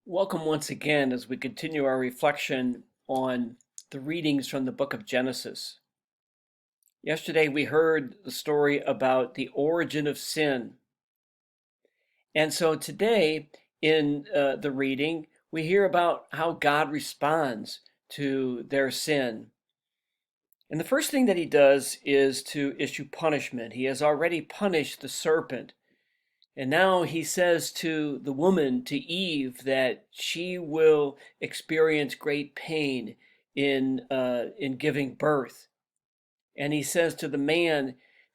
Welcome once again as we continue our reflection on the readings from the book of Genesis. Yesterday we heard the story about the origin of sin. And so today in the reading, we hear about how God responds to their sin. And the first thing that he does is to issue punishment. He has already punished the serpent. And now he says to the woman, to Eve, that she will experience great pain in giving birth. And he says to the man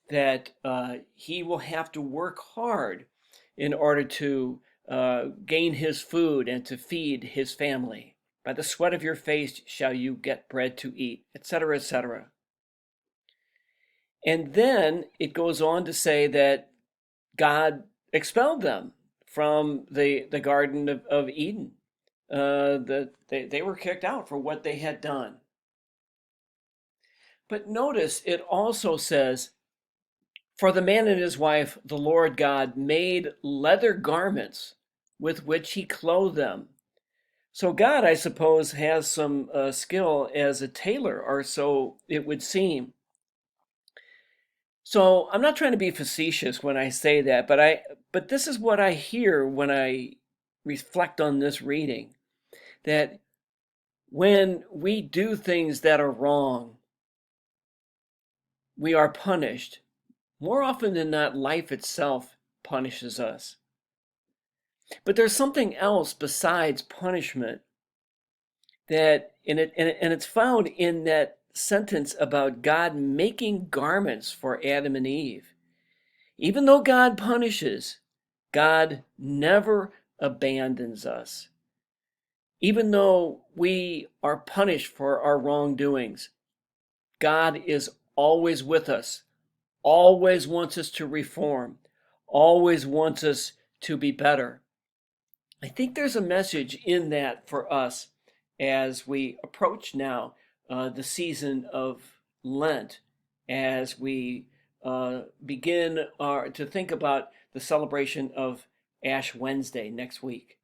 that he will have to work hard in order to gain his food and to feed his family. By the sweat of your face shall you get bread to eat, etc., etc. And then it goes on to say that God expelled them from the Garden of Eden. They were kicked out for what they had done. But notice it also says, for the man and his wife, the Lord God made leather garments with which he clothed them. So God, I suppose, has some skill as a tailor, or so it would seem. So I'm not trying to be facetious when I say that, but this is what I hear when I reflect on this reading, that when we do things that are wrong, we are punished. More often than not, life itself punishes us. But there's something else besides punishment and it's found in that sentence about God making garments for Adam and Eve. Even though God punishes, God never abandons us. Even though we are punished for our wrongdoings, God is always with us, always wants us to reform, always wants us to be better. I think there's a message in that for us as we approach now the season of Lent, as we begin to think about the celebration of Ash Wednesday next week.